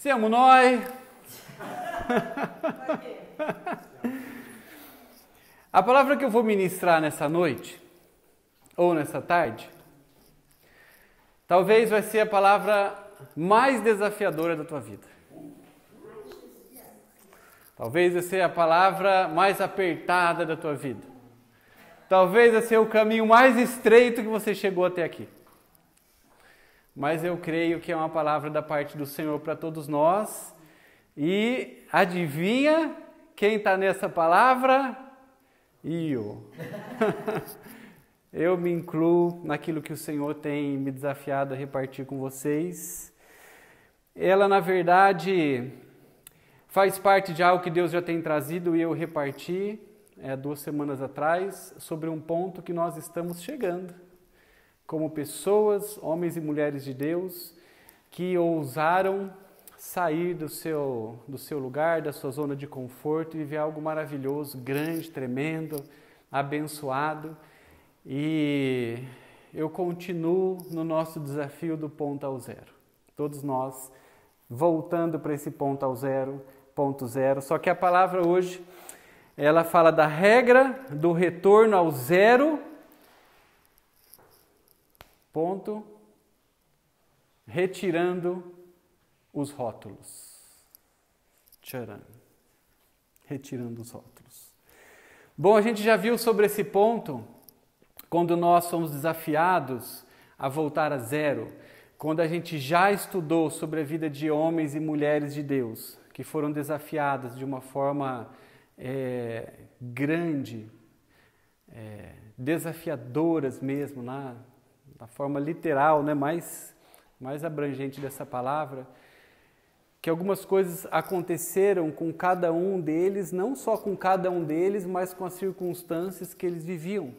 Siamo noi. A palavra que eu vou ministrar nessa noite, ou nessa tarde, talvez vai ser a palavra mais desafiadora da tua vida. Talvez vai ser a palavra mais apertada da tua vida. Talvez vai ser o caminho mais estreito que você chegou até aqui. Mas eu creio que é uma palavra da parte do Senhor para todos nós. E adivinha quem está nessa palavra? Eu. Eu me incluo naquilo que o Senhor tem me desafiado a repartir com vocês. Ela, na verdade, faz parte de algo que Deus já tem trazido e eu reparti 2 semanas atrás sobre um ponto que nós estamos chegando. Como pessoas, homens e mulheres de Deus, que ousaram sair do seu lugar, da sua zona de conforto e viver algo maravilhoso, grande, tremendo, abençoado. E eu continuo no nosso desafio do ponto ao zero. Todos nós voltando para esse ponto ao zero, ponto zero. Só que a palavra hoje, ela fala da regra do retorno ao zero, ponto, retirando os rótulos. Tcharam. Retirando os rótulos. Bom, a gente já viu sobre esse ponto, quando nós somos desafiados a voltar a zero, quando a gente já estudou sobre a vida de homens e mulheres de Deus, que foram desafiados de uma forma grande, desafiadoras mesmo, na forma literal, né, mais abrangente dessa palavra, que algumas coisas aconteceram com cada um deles, não só com cada um deles, mas com as circunstâncias que eles viviam.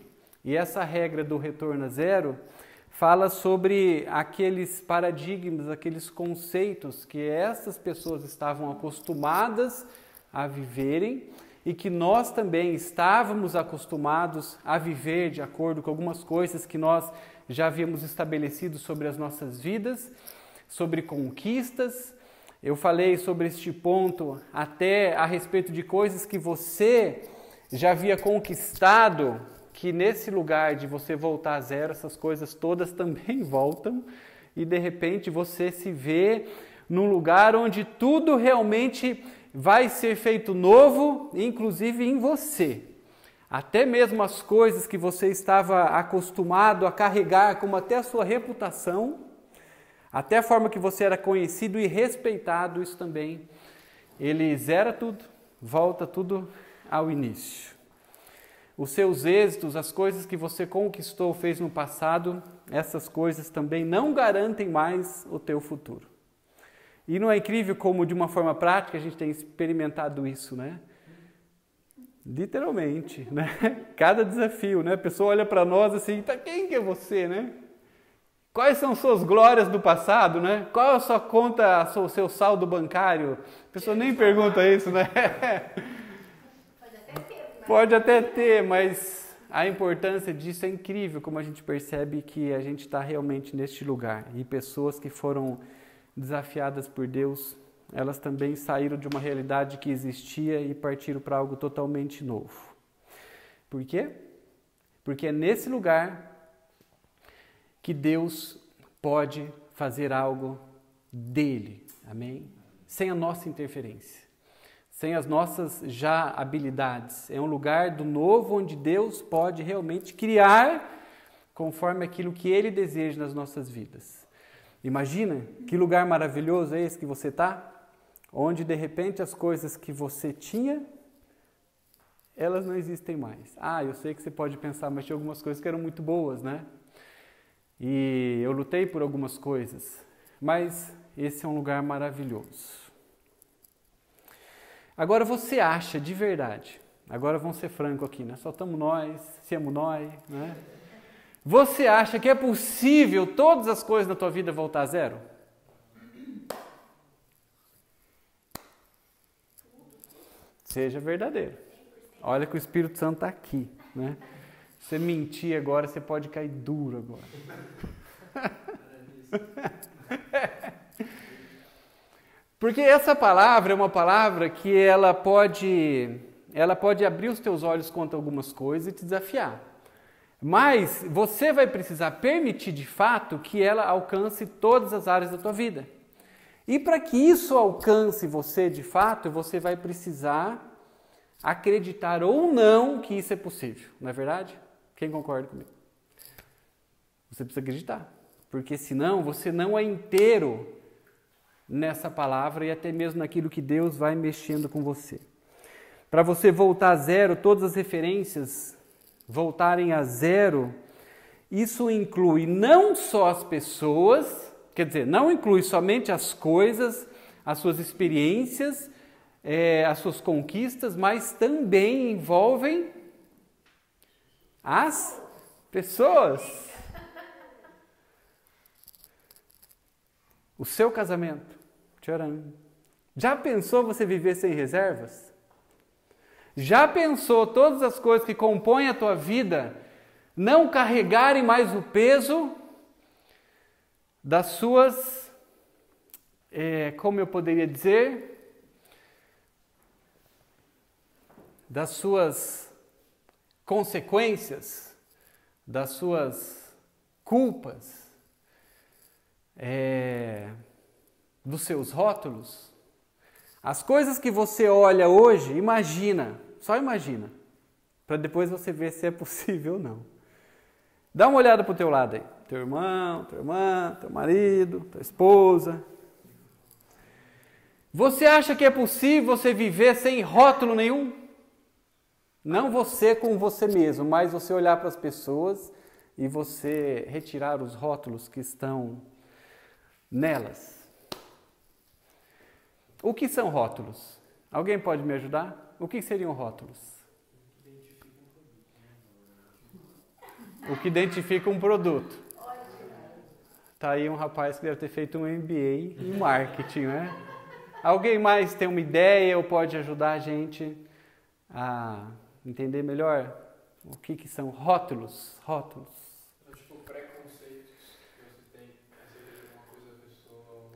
E essa regra do retorno a zero fala sobre aqueles paradigmas, aqueles conceitos que essas pessoas estavam acostumadas a viverem e que nós também estávamos acostumados a viver de acordo com algumas coisas que nós já havíamos estabelecido sobre as nossas vidas, sobre conquistas. Eu falei sobre este ponto até a respeito de coisas que você já havia conquistado, que nesse lugar de você voltar a zero, essas coisas todas também voltam e de repente você se vê num lugar onde tudo realmente vai ser feito novo, inclusive em você. Até mesmo as coisas que você estava acostumado a carregar, como até a sua reputação, até a forma que você era conhecido e respeitado, isso também, ele zera tudo, volta tudo ao início. Os seus êxitos, as coisas que você conquistou, fez no passado, essas coisas também não garantem mais o teu futuro. E não é incrível como, de uma forma prática, a gente tem experimentado isso, né? Literalmente, né? Cada desafio, né? A pessoa olha para nós assim, tá, quem que é você, né? Quais são suas glórias do passado, né? Qual é a sua conta, o seu saldo bancário? A pessoa nem pergunta isso, né? Pode até ter, mas a importância disso é incrível, como a gente percebe que a gente está realmente neste lugar. E pessoas que foram desafiadas por Deus, elas também saíram de uma realidade que existia e partiram para algo totalmente novo. Por quê? Porque é nesse lugar que Deus pode fazer algo dele, amém? Sem a nossa interferência, sem as nossas já habilidades. É um lugar do novo onde Deus pode realmente criar conforme aquilo que Ele deseja nas nossas vidas. Imagina que lugar maravilhoso é esse que você está, onde de repente as coisas que você tinha, elas não existem mais. Eu sei que você pode pensar, mas tinha algumas coisas que eram muito boas, né? E eu lutei por algumas coisas, mas esse é um lugar maravilhoso. Agora você acha de verdade, agora vamos ser franco aqui, né? Só estamos nós, siamo nós, né? Você acha que é possível todas as coisas na tua vida voltar a zero? Seja verdadeiro. Olha que o Espírito Santo está aqui, né? Se você mentir agora, você pode cair duro agora. Porque essa palavra é uma palavra que ela pode abrir os teus olhos contra algumas coisas e te desafiar. Mas você vai precisar permitir de fato que ela alcance todas as áreas da tua vida. E para que isso alcance você de fato, você vai precisar acreditar ou não que isso é possível. Não é verdade? Quem concorda comigo? Você precisa acreditar. Porque senão você não é inteiro nessa palavra e até mesmo naquilo que Deus vai mexendo com você. Para você voltar a zero, todas as referências voltarem a zero, isso inclui não só as pessoas, quer dizer, não inclui somente as coisas, as suas experiências, as suas conquistas, mas também envolvem as pessoas. O seu casamento. Tcharam. Já pensou você viver sem reservas? Já pensou todas as coisas que compõem a tua vida não carregarem mais o peso das suas, como eu poderia dizer, das suas consequências, das suas culpas, dos seus rótulos? As coisas que você olha hoje, imagina, só imagina, para depois você ver se é possível ou não. Dá uma olhada para o teu lado aí, teu irmão, tua irmã, teu marido, tua esposa. Você acha que é possível você viver sem rótulo nenhum? Não você com você mesmo, mas você olhar para as pessoas e você retirar os rótulos que estão nelas. O que são rótulos? Alguém pode me ajudar? O que seriam rótulos? O que identifica um produto. Tá aí um rapaz que deve ter feito um MBA em marketing, né? Alguém mais tem uma ideia ou pode ajudar a gente a entender melhor o que são rótulos? Rótulos. Tipo, preconceitos que você tem acerca de uma coisa da pessoa.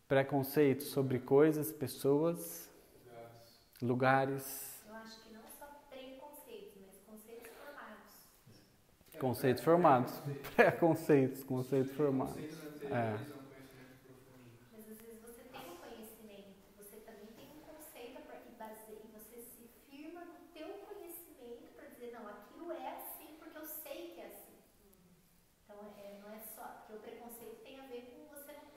Preconceitos sobre coisas, pessoas, lugares. Eu acho que não só preconceitos, mas conceitos formados. Conceitos formados. Preconceitos, conceitos formados. Mas às vezes você tem um conhecimento, você também tem um conceito e você se firma no teu conhecimento para dizer, não, aquilo é assim porque eu sei que é assim. Então não é só, porque o preconceito tem a ver com você não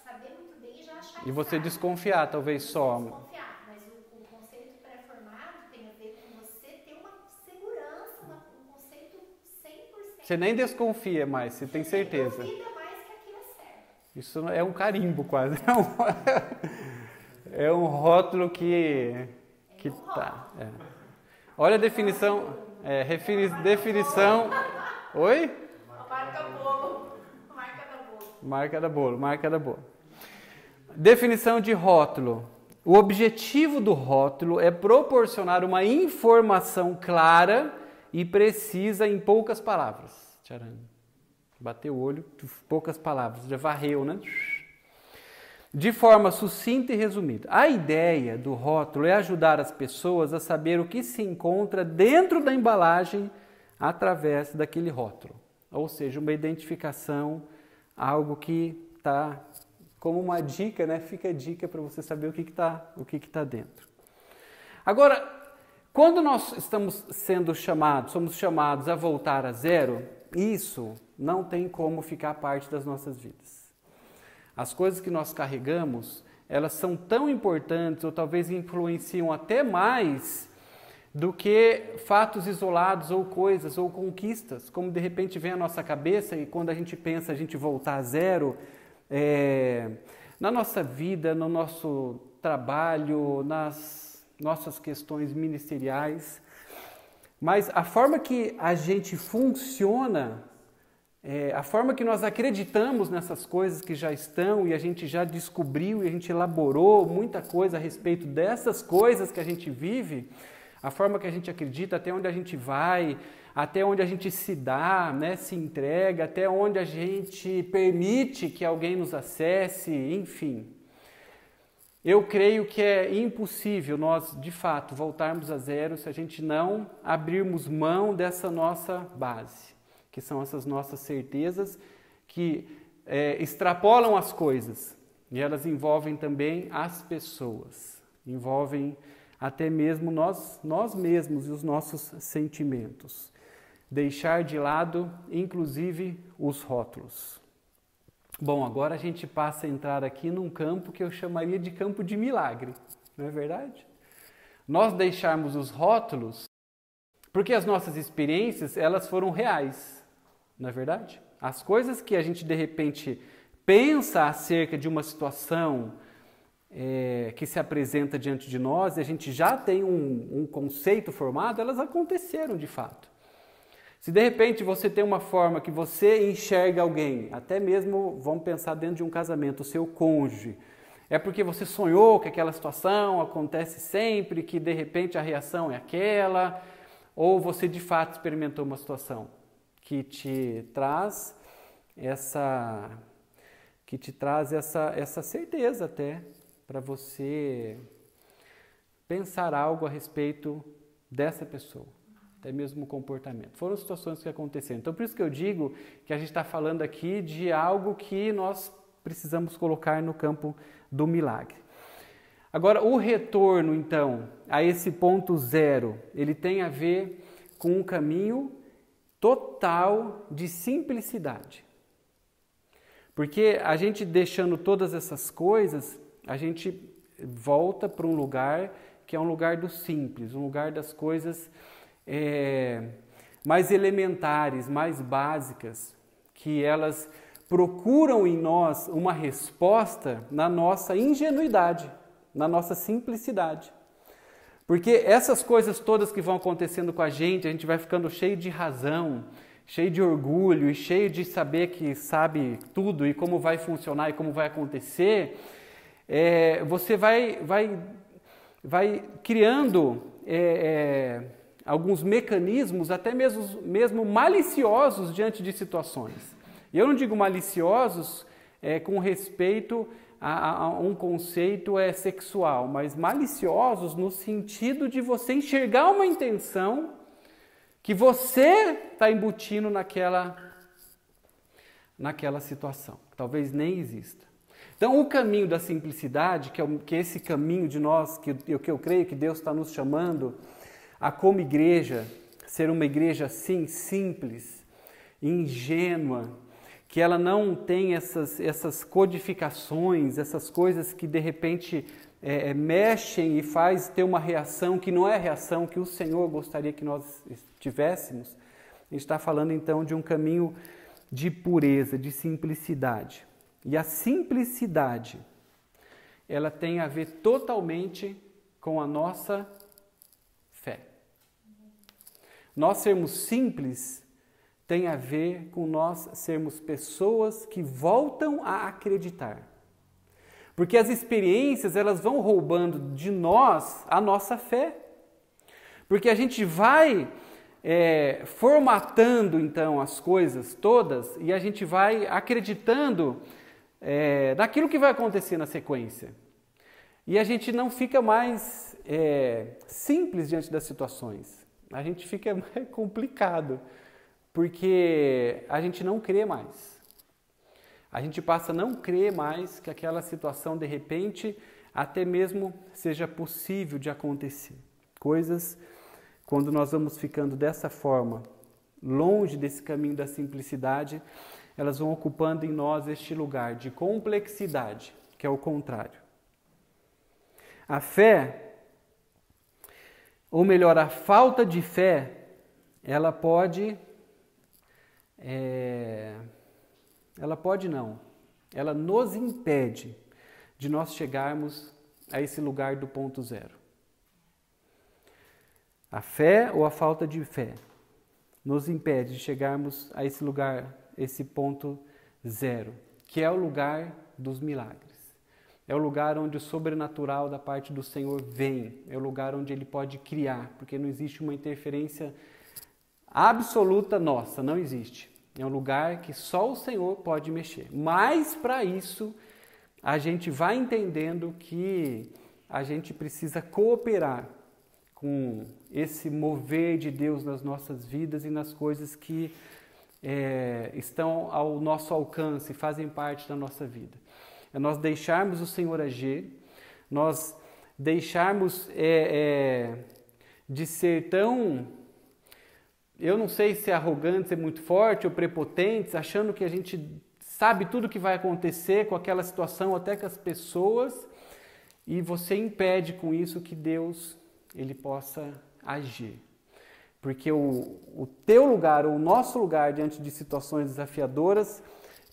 saber muito bem e já achar que E você sabe. desconfiar, talvez só. Desconfiar, mas o conceito pré-formado tem a ver com você ter uma segurança, um conceito 100%. Você nem desconfia mais, você tem certeza. Você duvida mais que aquilo é certo. Isso é um carimbo quase. É um rótulo que tá. Olha a definição. Definição. Oi? Marca bolo. Marca da bolo. Marca da bolo, marca da bolo. Definição de rótulo. O objetivo do rótulo é proporcionar uma informação clara e precisa em poucas palavras. Tcharam. Bateu o olho, poucas palavras, já varreu, né? De forma sucinta e resumida. A ideia do rótulo é ajudar as pessoas a saber o que se encontra dentro da embalagem através daquele rótulo. Ou seja, uma identificação, algo que está como uma dica, né? Fica a dica para você saber o que está dentro. Agora, quando nós somos chamados a voltar a zero, isso não tem como ficar parte das nossas vidas. As coisas que nós carregamos, elas são tão importantes ou talvez influenciam até mais do que fatos isolados ou coisas ou conquistas, como de repente vem à nossa cabeça e quando a gente pensa a gente voltar a zero, na nossa vida, no nosso trabalho, nas nossas questões ministeriais. Mas a forma que a gente funciona, a forma que nós acreditamos nessas coisas que já estão e a gente já descobriu e a gente elaborou muita coisa a respeito dessas coisas que a gente vive, a forma que a gente acredita, até onde a gente vai, até onde a gente se dá, né, se entrega, até onde a gente permite que alguém nos acesse, enfim. eu creio que é impossível nós, de fato, voltarmos a zero se a gente não abrirmos mão dessa nossa base, que são essas nossas certezas que extrapolam as coisas e elas envolvem também as pessoas, envolvem até mesmo nós mesmos e os nossos sentimentos. Deixar de lado, inclusive, os rótulos. Bom, agora a gente passa a entrar aqui num campo que eu chamaria de campo de milagre, não é verdade? Nós deixarmos os rótulos, porque as nossas experiências, elas foram reais, não é verdade? As coisas que a gente, de repente, pensa acerca de uma situação que se apresenta diante de nós, e a gente já tem um conceito formado, elas aconteceram de fato. Se de repente você tem uma forma que você enxerga alguém, até mesmo, vamos pensar dentro de um casamento, o seu cônjuge, é porque você sonhou que aquela situação acontece sempre, que de repente a reação é aquela, ou você de fato experimentou uma situação que te traz essa certeza até, para você pensar algo a respeito dessa pessoa. Até mesmo o comportamento. Foram situações que aconteceram. Então, por isso que eu digo que a gente está falando aqui de algo que nós precisamos colocar no campo do milagre. Agora, o retorno, então, a esse ponto zero, ele tem a ver com um caminho total de simplicidade. Porque a gente deixando todas essas coisas, a gente volta para um lugar que é um lugar do simples, um lugar das coisas mais elementares, mais básicas, que elas procuram em nós uma resposta na nossa ingenuidade, na nossa simplicidade. Porque essas coisas todas que vão acontecendo com a gente vai ficando cheio de razão, cheio de orgulho e cheio de saber que sabe tudo e como vai funcionar e como vai acontecer, você vai criando alguns mecanismos até mesmo maliciosos diante de situações. E eu não digo maliciosos com respeito a um conceito sexual, mas maliciosos no sentido de você enxergar uma intenção que você está embutindo naquela situação, que talvez nem exista. Então, o caminho da simplicidade, que é esse caminho de nós, que eu creio que Deus está nos chamando a, como igreja, ser uma igreja assim, simples, ingênua, que ela não tem essas codificações, essas coisas que de repente mexem e faz ter uma reação que não é a reação que o Senhor gostaria que nós tivéssemos. A gente está falando então de um caminho de pureza, de simplicidade. E a simplicidade, ela tem a ver totalmente com a nossa fé. Nós sermos simples tem a ver com nós sermos pessoas que voltam a acreditar. Porque as experiências, elas vão roubando de nós a nossa fé. Porque a gente vai formatando, então, as coisas todas e a gente vai acreditando naquilo que vai acontecer na sequência. E a gente não fica mais simples diante das situações. A gente fica mais complicado, porque a gente não crê mais. A gente passa a não crer mais que aquela situação, de repente, até mesmo seja possível de acontecer. Coisas, quando nós vamos ficando dessa forma, longe desse caminho da simplicidade, elas vão ocupando em nós este lugar de complexidade, que é o contrário. A fé, ou melhor, a falta de fé, ela pode não, ela nos impede de nós chegarmos a esse lugar do ponto zero. A fé ou a falta de fé nos impede de chegarmos a esse lugar, esse ponto zero, que é o lugar dos milagres. É o lugar onde o sobrenatural da parte do Senhor vem. É o lugar onde Ele pode criar, porque não existe uma interferência absoluta nossa, não existe. É um lugar que só o Senhor pode mexer. Mas, para isso, a gente vai entendendo que a gente precisa cooperar com esse mover de Deus nas nossas vidas e nas coisas que estão ao nosso alcance, fazem parte da nossa vida. É nós deixarmos o Senhor agir, nós deixarmos de ser tão, eu não sei se arrogantes é muito forte ou prepotentes, achando que a gente sabe tudo o que vai acontecer com aquela situação, até com as pessoas, e você impede com isso que Deus ele possa agir. Porque o teu lugar, ou o nosso lugar diante de situações desafiadoras,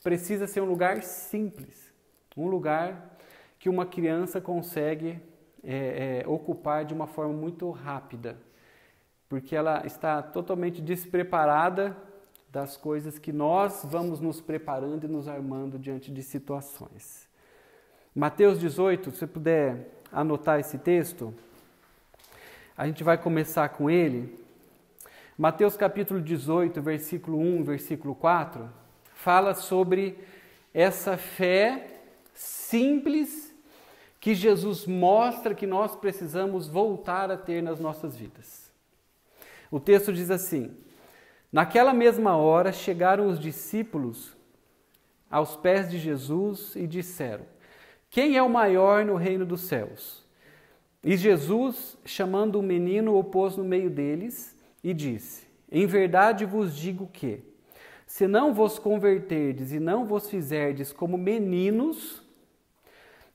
precisa ser um lugar simples, um lugar que uma criança consegue ocupar de uma forma muito rápida, porque ela está totalmente despreparada das coisas que nós vamos nos preparando e nos armando diante de situações. Mateus 18, se você puder anotar esse texto, a gente vai começar com ele. Mateus capítulo 18, versículo 1, versículo 4, fala sobre essa fé simples que Jesus mostra que nós precisamos voltar a ter nas nossas vidas. O texto diz assim: naquela mesma hora chegaram os discípulos aos pés de Jesus e disseram: quem é o maior no reino dos céus? E Jesus, chamando o menino, o pôs no meio deles e disse: em verdade vos digo que, se não vos converterdes e não vos fizerdes como meninos,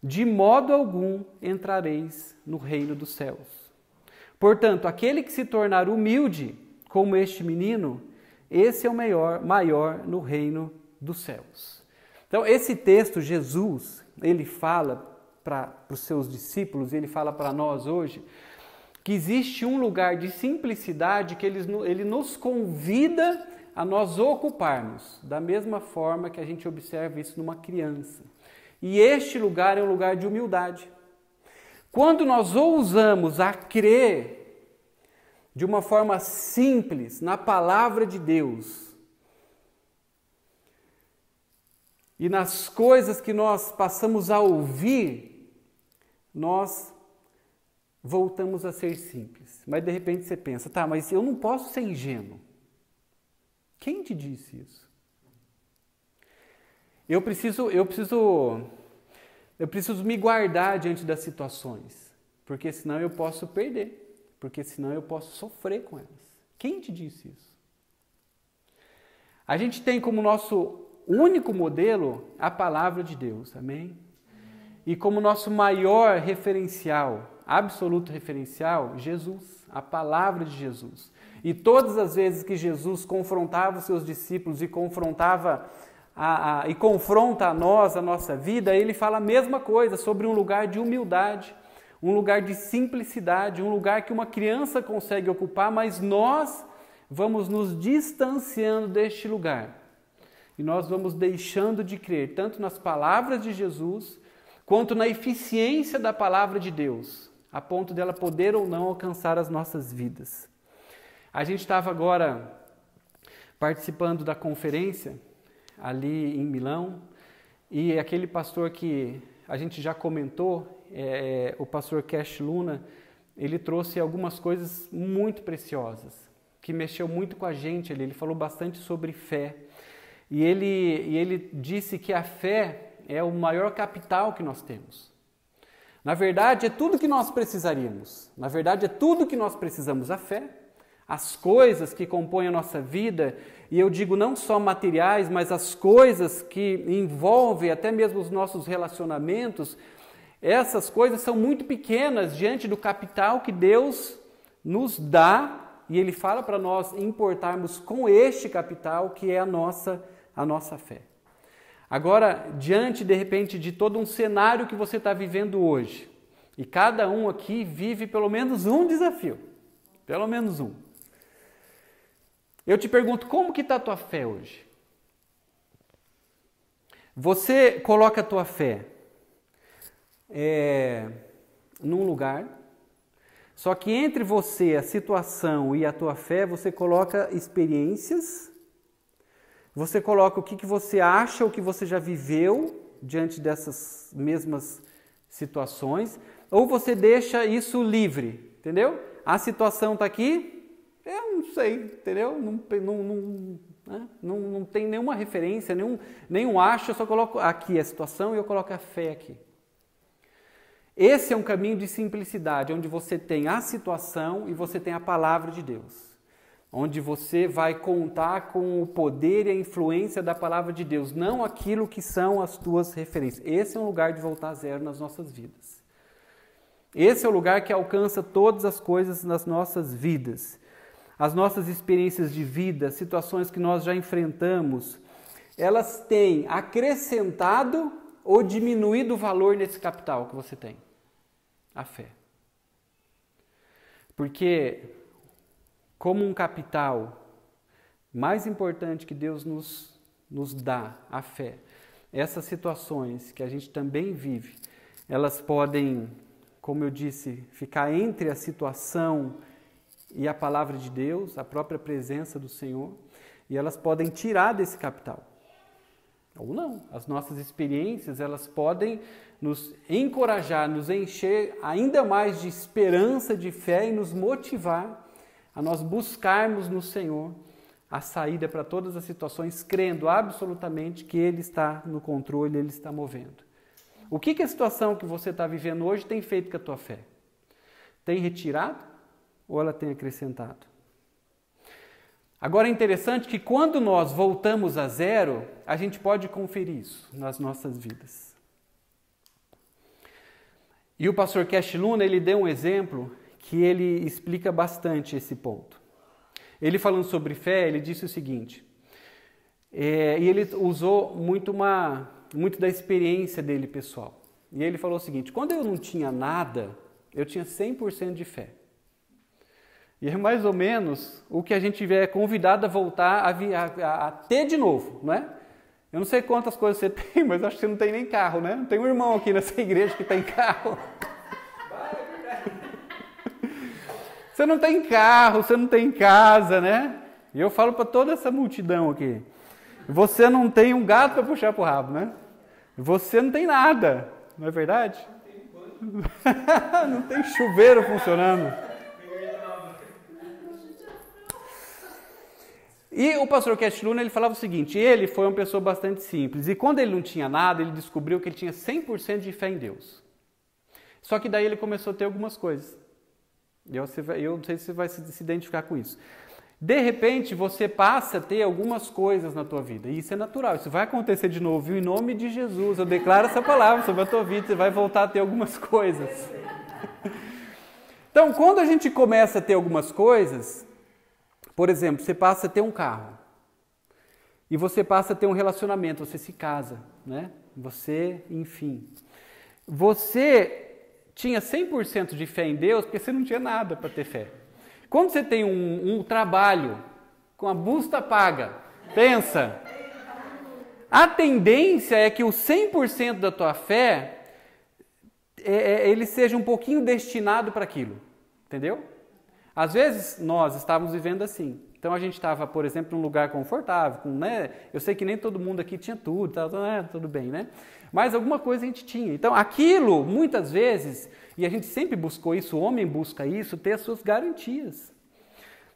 de modo algum entrareis no reino dos céus. Portanto, aquele que se tornar humilde, como este menino, esse é o maior no reino dos céus. Então, esse texto, Jesus, ele fala para os seus discípulos, ele fala para nós hoje, que existe um lugar de simplicidade que ele nos convida a nós ocuparmos, da mesma forma que a gente observa isso numa criança. E este lugar é um lugar de humildade. Quando nós ousamos a crer de uma forma simples na palavra de Deus e nas coisas que nós passamos a ouvir, nós voltamos a ser simples. Mas de repente você pensa, tá, mas eu não posso ser ingênuo. Quem te disse isso? Eu preciso me guardar diante das situações, porque senão eu posso perder, porque senão eu posso sofrer com elas. Quem te disse isso? A gente tem como nosso único modelo a palavra de Deus, amém? E como nosso maior referencial, absoluto referencial, Jesus, a palavra de Jesus. E todas as vezes que Jesus confrontava os seus discípulos e confronta a nós, a nossa vida, ele fala a mesma coisa sobre um lugar de humildade, um lugar de simplicidade, um lugar que uma criança consegue ocupar, mas nós vamos nos distanciando deste lugar. E nós vamos deixando de crer tanto nas palavras de Jesus, quanto na eficiência da palavra de Deus, a ponto dela poder ou não alcançar as nossas vidas. A gente estava agora participando da conferência ali em Milão, e aquele pastor que a gente já comentou, o pastor Cash Luna, ele trouxe algumas coisas muito preciosas, que mexeu muito com a gente ali. Ele falou bastante sobre fé, e ele disse que a fé é o maior capital que nós temos. Na verdade, é tudo que nós precisaríamos. Na verdade, é tudo que nós precisamos, a fé. As coisas que compõem a nossa vida, e eu digo não só materiais, mas as coisas que envolvem até mesmo os nossos relacionamentos, essas coisas são muito pequenas diante do capital que Deus nos dá, e Ele fala para nós importarmos com este capital que é a nossa fé. Agora, diante de repente de todo um cenário que você está vivendo hoje, e cada um aqui vive pelo menos um desafio, pelo menos um. Eu te pergunto, como que está a tua fé hoje? Você coloca a tua fé num lugar, só que entre você, a situação e a tua fé, você coloca experiências, você coloca o que você acha, o que você já viveu, diante dessas mesmas situações, ou você deixa isso livre, entendeu? A situação está aqui, eu não sei, entendeu? Não tem nenhuma referência, nenhum acho, eu só coloco aqui a situação e eu coloco a fé aqui. Esse é um caminho de simplicidade, onde você tem a situação e você tem a palavra de Deus. Onde você vai contar com o poder e a influência da palavra de Deus, não aquilo que são as tuas referências. Esse é um lugar de voltar a zero nas nossas vidas. Esse é o lugar que alcança todas as coisas nas nossas vidas. As nossas experiências de vida, situações que nós já enfrentamos, elas têm acrescentado ou diminuído o valor nesse capital que você tem? A fé. Porque, como um capital mais importante que Deus nos dá, a fé, essas situações que a gente também vive, elas podem, como eu disse, ficar entre a situação e a palavra de Deus, a própria presença do Senhor, e elas podem tirar desse capital. Ou não. As nossas experiências, elas podem nos encorajar, nos encher ainda mais de esperança, de fé e nos motivar a nós buscarmos no Senhor a saída para todas as situações, crendo absolutamente que Ele está no controle, Ele está movendo. O que a situação que você está vivendo hoje tem feito com a tua fé? Tem retirado ou ela tem acrescentado? Agora é interessante que quando nós voltamos a zero, a gente pode conferir isso nas nossas vidas. E o pastor Cash Luna, ele deu um exemplo que ele explica bastante esse ponto. Ele falando sobre fé, ele disse o seguinte, e ele usou muito da experiência dele pessoal. E ele falou o seguinte, quando eu não tinha nada, eu tinha 100% de fé. E é mais ou menos o que a gente é convidado a voltar a ter de novo, não é? Eu não sei quantas coisas você tem, mas acho que você não tem nem carro, né? Tem um irmão aqui nessa igreja que tem carro. Você não tem carro, você não tem casa, né? E eu falo para toda essa multidão aqui. Você não tem um gato para puxar pro rabo, né? Você não tem nada, não é verdade? Não tem chuveiro funcionando. E o pastor Cash Luna, ele falava o seguinte, ele foi uma pessoa bastante simples, e quando ele não tinha nada, ele descobriu que ele tinha 100% de fé em Deus. Só que daí ele começou a ter algumas coisas. Eu não sei se você vai se identificar com isso. De repente, você passa a ter algumas coisas na tua vida, e isso é natural, isso vai acontecer de novo, e em nome de Jesus, eu declaro essa palavra sobre a tua vida, você vai voltar a ter algumas coisas. Então, quando a gente começa a ter algumas coisas, por exemplo, você passa a ter um carro e você passa a ter um relacionamento, você se casa, né? Você, enfim. Você tinha 100% de fé em Deus porque você não tinha nada para ter fé. Quando você tem um trabalho com a busta paga, pensa, a tendência é que o 100% da tua fé, ele seja um pouquinho destinado para aquilo, entendeu? Às vezes, nós estávamos vivendo assim. Então, a gente estava, por exemplo, num lugar confortável, né? Eu sei que nem todo mundo aqui tinha tudo, tudo bem, né? Mas alguma coisa a gente tinha. Então, aquilo, muitas vezes, e a gente sempre buscou isso, o homem busca isso, ter as suas garantias,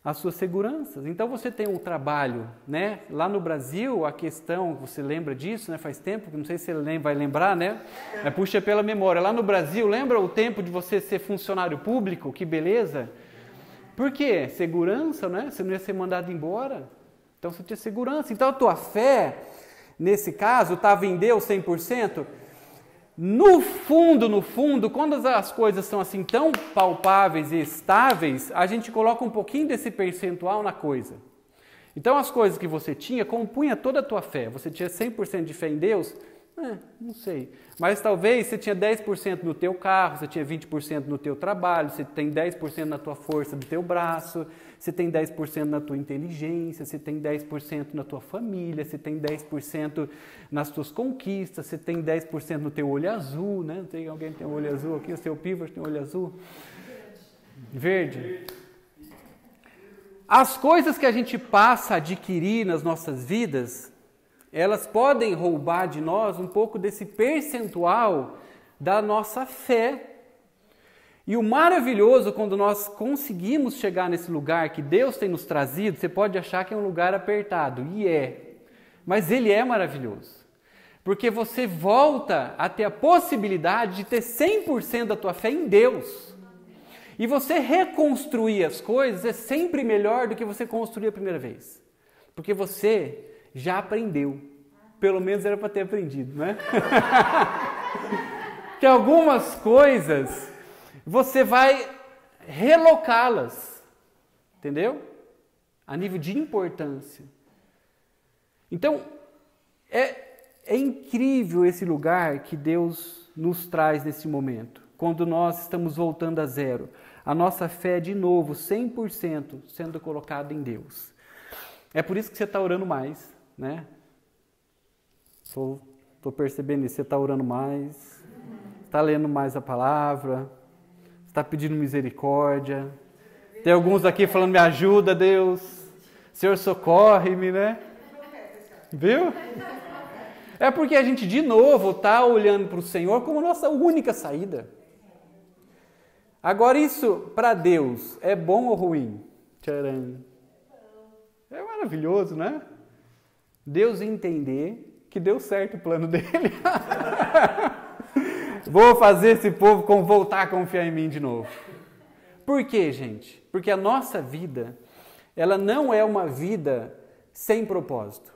as suas seguranças. Então, você tem um trabalho, né? Lá no Brasil, a questão, você lembra disso, né? Faz tempo, não sei se você vai lembrar, né? Puxa pela memória. Lá no Brasil, lembra o tempo de você ser funcionário público? Que beleza! Por quê? Segurança, né? Você não ia ser mandado embora. Então, você tinha segurança. Então, a tua fé, nesse caso, estava em Deus 100%. No fundo, quando as coisas são assim tão palpáveis e estáveis, a gente coloca um pouquinho desse percentual na coisa. Então, as coisas que você tinha, compunha toda a tua fé. Você tinha 100% de fé em Deus? Não sei. Mas talvez você tinha 10% no teu carro, você tinha 20% no teu trabalho, você tem 10% na tua força do teu braço, você tem 10% na tua inteligência, você tem 10% na tua família, você tem 10% nas tuas conquistas, você tem 10% no teu olho azul, né? Tem alguém que tem olho azul aqui? O seu Pivot tem olho azul? Verde. As coisas que a gente passa a adquirir nas nossas vidas, elas podem roubar de nós um pouco desse percentual da nossa fé. E o maravilhoso, quando nós conseguimos chegar nesse lugar que Deus tem nos trazido, você pode achar que é um lugar apertado, e é. Mas ele é maravilhoso. Porque você volta a ter a possibilidade de ter 100% da tua fé em Deus. E você reconstruir as coisas é sempre melhor do que você construir a primeira vez. Porque você já aprendeu. Pelo menos era para ter aprendido, né? Que algumas coisas você vai relocá-las. Entendeu? A nível de importância. Então, é incrível esse lugar que Deus nos traz nesse momento. Quando nós estamos voltando a zero. A nossa fé, de novo, 100% sendo colocada em Deus. É por isso que você está orando mais, né? Estou percebendo isso. Você está orando mais, está lendo mais a palavra, está pedindo misericórdia. Tem alguns aqui falando, me ajuda, Deus. Senhor, socorre-me, né? Viu? É porque a gente, de novo, está olhando para o Senhor como nossa única saída. Agora, isso, para Deus, é bom ou ruim? Tcharam. É maravilhoso, né? Deus entender que deu certo o plano dele. Vou fazer esse povo voltar a confiar em mim de novo. Por quê, gente? Porque a nossa vida, ela não é uma vida sem propósito.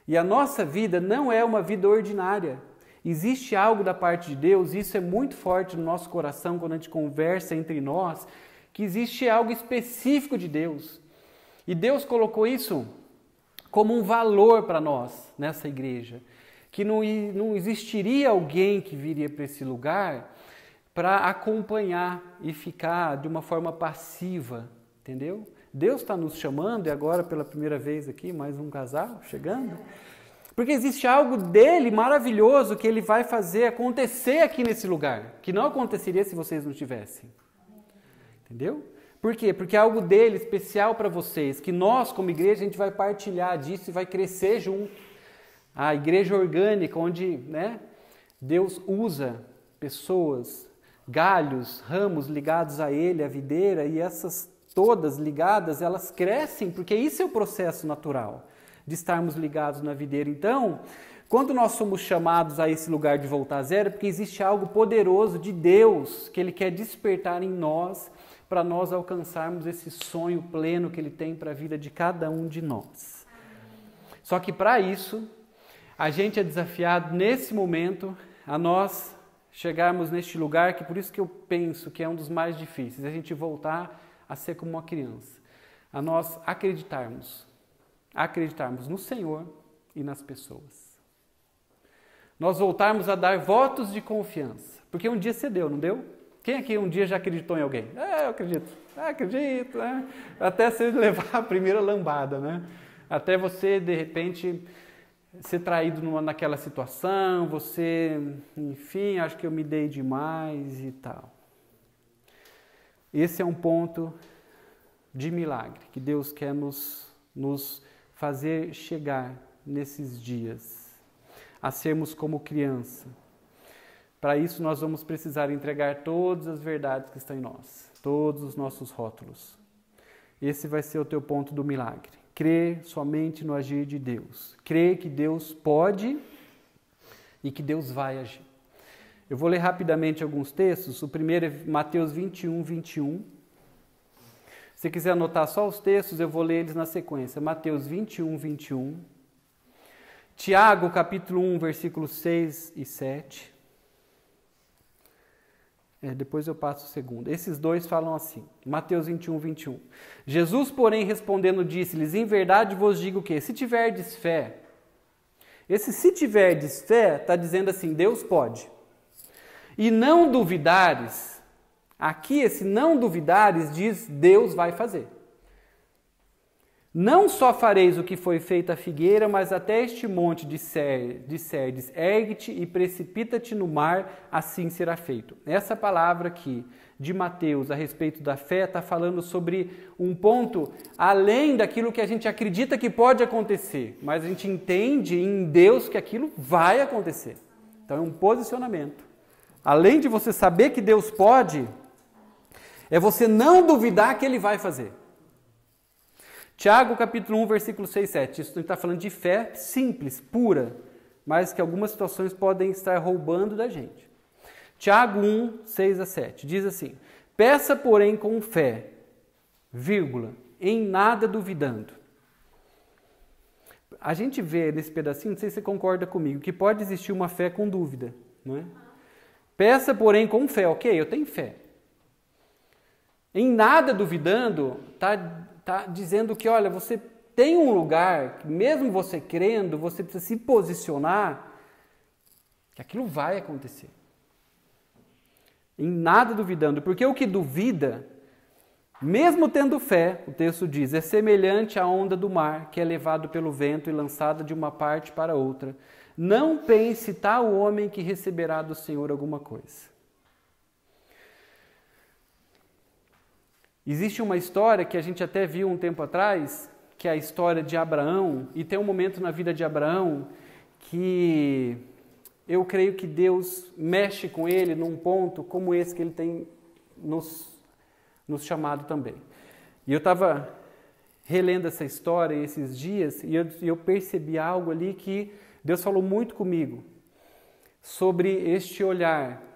E a nossa vida não é uma vida ordinária. Existe algo da parte de Deus, e isso é muito forte no nosso coração quando a gente conversa entre nós, que existe algo específico de Deus. E Deus colocou isso como um valor para nós nessa igreja. Que não existiria alguém que viria para esse lugar para acompanhar e ficar de uma forma passiva, entendeu? Deus está nos chamando, e agora pela primeira vez aqui, mais um casal chegando, porque existe algo dele maravilhoso que ele vai fazer acontecer aqui nesse lugar, que não aconteceria se vocês não estivessem. Entendeu? Por quê? Porque é algo dele especial para vocês, que nós como igreja a gente vai partilhar disso e vai crescer junto. A igreja orgânica, onde, né, Deus usa pessoas, galhos, ramos ligados a ele, a videira, e essas todas ligadas, elas crescem, porque isso é o processo natural de estarmos ligados na videira. Então, quando nós somos chamados a esse lugar de voltar a zero, é porque existe algo poderoso de Deus que Ele quer despertar em nós, para nós alcançarmos esse sonho pleno que Ele tem para a vida de cada um de nós. Só que para isso, a gente é desafiado nesse momento a nós chegarmos neste lugar, que por isso que eu penso que é um dos mais difíceis, a gente voltar a ser como uma criança, a nós acreditarmos no Senhor e nas pessoas. Nós voltarmos a dar votos de confiança, porque um dia você deu, não deu? Quem aqui um dia já acreditou em alguém? Eu acredito, né? Até você levar a primeira lambada, né? Até você, de repente, ser traído naquela situação, você, enfim, acho que eu me dei demais e tal. Esse é um ponto de milagre que Deus quer nos fazer chegar nesses dias, a sermos como criança. Para isso nós vamos precisar entregar todas as verdades que estão em nós, todos os nossos rótulos. Esse vai ser o teu ponto do milagre. Crer somente no agir de Deus. Crer que Deus pode e que Deus vai agir. Eu vou ler rapidamente alguns textos. O primeiro é Mateus 21, 21. Se você quiser anotar só os textos, eu vou ler eles na sequência. Mateus 21, 21. Tiago, capítulo 1, versículos 6 e 7. Depois eu passo o segundo. Esses dois falam assim. Mateus 21, 21. Jesus, porém, respondendo, disse-lhes: em verdade vos digo que, se tiverdes fé... Esse se tiverdes fé está dizendo assim, Deus pode. E não duvidares, aqui esse não duvidares diz Deus vai fazer. Não só fareis o que foi feito à figueira, mas até este monte de Serdes, ergue-te e precipita-te no mar, assim será feito. Essa palavra aqui de Mateus a respeito da fé está falando sobre um ponto além daquilo que a gente acredita que pode acontecer, mas a gente entende em Deus que aquilo vai acontecer. Então é um posicionamento. Além de você saber que Deus pode, é você não duvidar que Ele vai fazer. Tiago, capítulo 1, versículo 6 e 7. Isso está falando de fé simples, pura, mas que algumas situações podem estar roubando da gente. Tiago 1, 6 a 7. Diz assim: peça, porém, com fé, vírgula, em nada duvidando. A gente vê nesse pedacinho, não sei se você concorda comigo, que pode existir uma fé com dúvida, não é? Peça, porém, com fé. Ok, eu tenho fé. Em nada duvidando, está dizendo que, olha, você tem um lugar, mesmo você crendo, você precisa se posicionar, que aquilo vai acontecer. Em nada duvidando, porque o que duvida, mesmo tendo fé, o texto diz, é semelhante à onda do mar, que é levado pelo vento e lançada de uma parte para outra. Não pense tal homem que receberá do Senhor alguma coisa. Existe uma história que a gente até viu um tempo atrás, que é a história de Abraão, e tem um momento na vida de Abraão que eu creio que Deus mexe com ele num ponto como esse que ele tem nos chamado também. E eu estava relendo essa história esses dias e eu percebi algo ali que Deus falou muito comigo sobre este olhar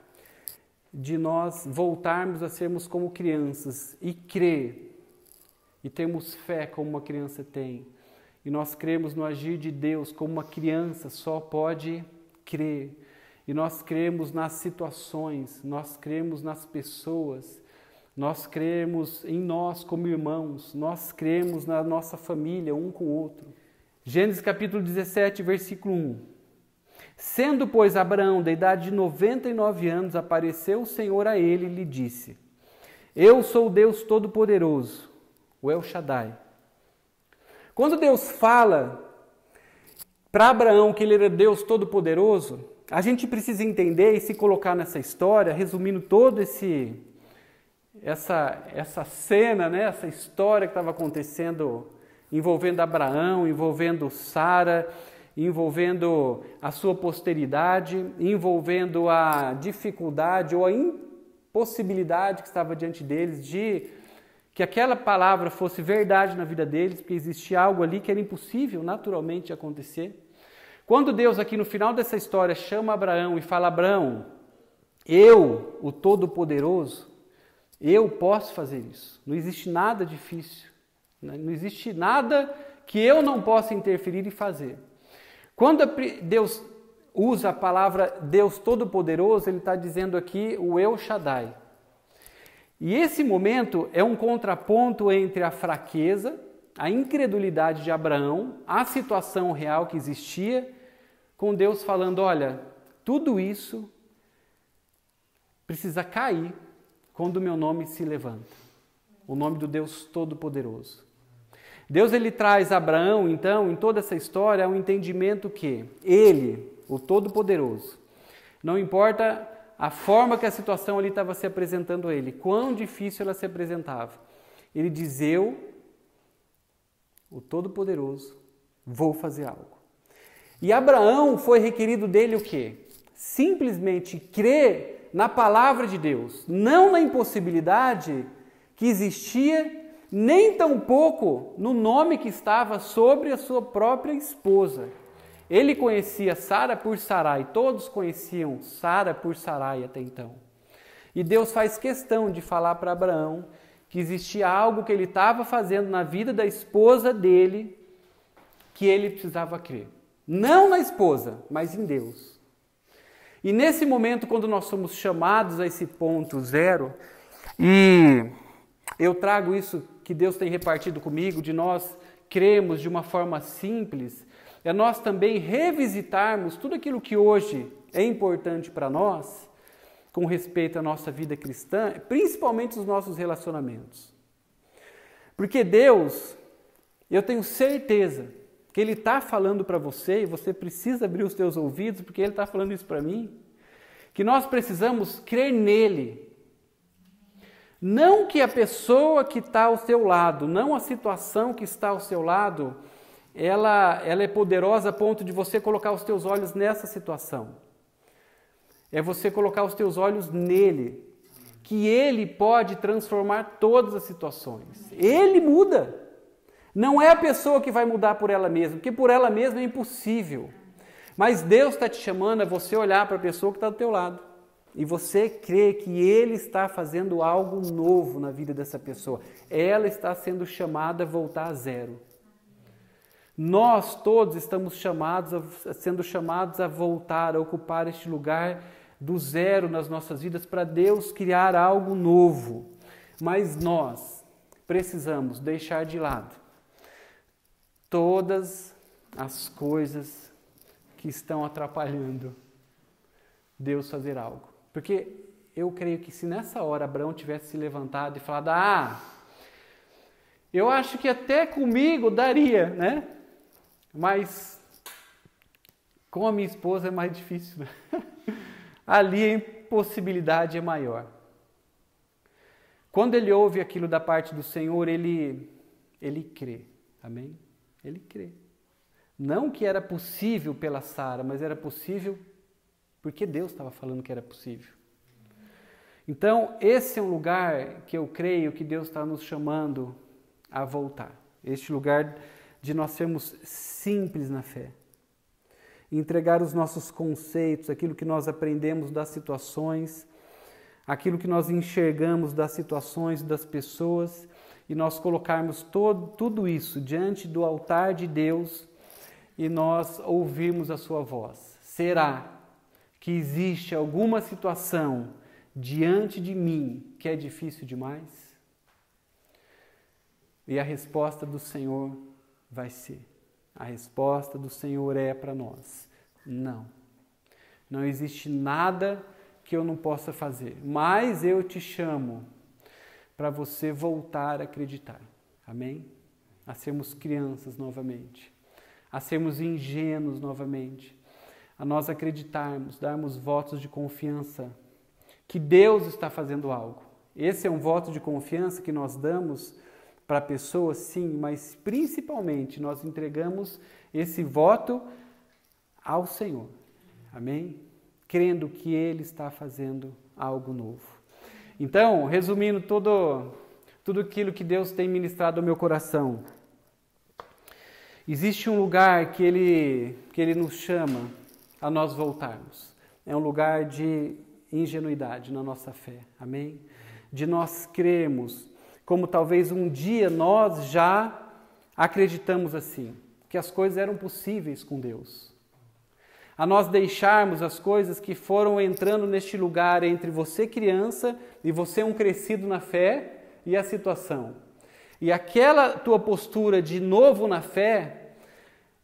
de nós voltarmos a sermos como crianças e crer e termos fé como uma criança tem. E nós cremos no agir de Deus como uma criança só pode crer. E nós cremos nas situações, nós cremos nas pessoas, nós cremos em nós como irmãos, nós cremos na nossa família, um com o outro. Gênesis capítulo 17, versículo 1. Sendo, pois, Abraão da idade de 99 anos, apareceu o Senhor a ele e lhe disse: Eu sou o Deus Todo-Poderoso, o El Shaddai. Quando Deus fala para Abraão que ele era Deus Todo-Poderoso, a gente precisa entender e se colocar nessa história, resumindo toda essa cena, né, essa história que estava acontecendo, envolvendo Abraão, envolvendo Sara, envolvendo a sua posteridade, envolvendo a dificuldade ou a impossibilidade que estava diante deles de que aquela palavra fosse verdade na vida deles, porque existia algo ali que era impossível naturalmente de acontecer. Quando Deus aqui no final dessa história chama Abraão e fala: Abraão, eu, o Todo-Poderoso, eu posso fazer isso. Não existe nada difícil, não existe nada que eu não possa interferir e fazer. Quando Deus usa a palavra Deus Todo-Poderoso, Ele está dizendo aqui o El Shaddai. E esse momento é um contraponto entre a fraqueza, a incredulidade de Abraão, a situação real que existia, com Deus falando: olha, tudo isso precisa cair quando o meu nome se levanta, o nome do Deus Todo-Poderoso. Deus ele traz a Abraão, então, em toda essa história, um entendimento que Ele, o Todo-Poderoso, não importa a forma que a situação ali estava se apresentando a ele, quão difícil ela se apresentava, ele diz: eu, o Todo-Poderoso, vou fazer algo. E Abraão foi requerido dele o quê? Simplesmente crer na palavra de Deus, não na impossibilidade que existia, nem tampouco no nome que estava sobre a sua própria esposa. Ele conhecia Sara por Sarai, todos conheciam Sara por Sarai até então. E Deus faz questão de falar para Abraão que existia algo que ele estava fazendo na vida da esposa dele, que ele precisava crer. Não na esposa, mas em Deus. E nesse momento, quando nós somos chamados a esse ponto zero, e eu trago isso que Deus tem repartido comigo, de nós cremos de uma forma simples, é nós também revisitarmos tudo aquilo que hoje é importante para nós, com respeito à nossa vida cristã, principalmente os nossos relacionamentos. Porque Deus, Eu tenho certeza que Ele está falando para você, e você precisa abrir os teus ouvidos, porque Ele está falando isso para mim, que nós precisamos crer nele. Não que a pessoa que está ao seu lado, não a situação que está ao seu lado, ela é poderosa a ponto de você colocar os teus olhos nessa situação. É você colocar os teus olhos nele, que ele pode transformar todas as situações. Ele muda. Não é a pessoa que vai mudar por ela mesma, porque por ela mesma é impossível. Mas Deus está te chamando a você olhar para a pessoa que está do teu lado. E você crê que Ele está fazendo algo novo na vida dessa pessoa. Ela está sendo chamada a voltar a zero. Nós todos estamos sendo chamados a voltar, a ocupar este lugar do zero nas nossas vidas para Deus criar algo novo. Mas nós precisamos deixar de lado todas as coisas que estão atrapalhando Deus fazer algo. Porque eu creio que se nessa hora Abraão tivesse se levantado e falado, eu acho que até comigo daria, né? Mas com a minha esposa é mais difícil, né? Ali a impossibilidade é maior. Quando ele ouve aquilo da parte do Senhor, ele crê, amém? Ele crê. Não que era possível pela Sara, mas era possível porque Deus estava falando que era possível. Então, esse é um lugar que eu creio que Deus está nos chamando a voltar. Este lugar de nós sermos simples na fé. Entregar os nossos conceitos, aquilo que nós aprendemos das situações, aquilo que nós enxergamos das situações, das pessoas, e nós colocarmos tudo isso diante do altar de Deus e nós ouvirmos a sua voz. Será que existe alguma situação diante de mim que é difícil demais? E a resposta do Senhor vai ser, a resposta do Senhor é para nós: não. Não existe nada que eu não possa fazer, mas eu te chamo para você voltar a acreditar, amém? A sermos crianças novamente, a sermos ingênuos novamente, a nós acreditarmos, darmos votos de confiança que Deus está fazendo algo. Esse é um voto de confiança que nós damos para a pessoa, sim, mas principalmente nós entregamos esse voto ao Senhor, amém? Crendo que Ele está fazendo algo novo. Então, resumindo tudo aquilo que Deus tem ministrado ao meu coração, existe um lugar que Ele nos chama a nós voltarmos. É um lugar de ingenuidade na nossa fé, amém? De nós crermos, como talvez um dia nós já acreditamos assim, que as coisas eram possíveis com Deus. A nós deixarmos as coisas que foram entrando neste lugar entre você criança e você um crescido na fé e a situação. E aquela tua postura de novo na fé,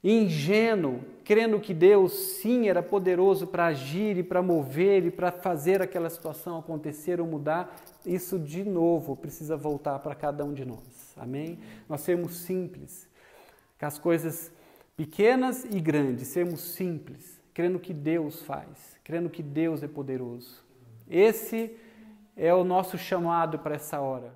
ingênuo, crendo que Deus sim era poderoso para agir e para mover e para fazer aquela situação acontecer ou mudar, isso de novo precisa voltar para cada um de nós, amém? Nós sermos simples, com as coisas pequenas e grandes, sermos simples, crendo que Deus faz, crendo que Deus é poderoso. Esse é o nosso chamado para essa hora.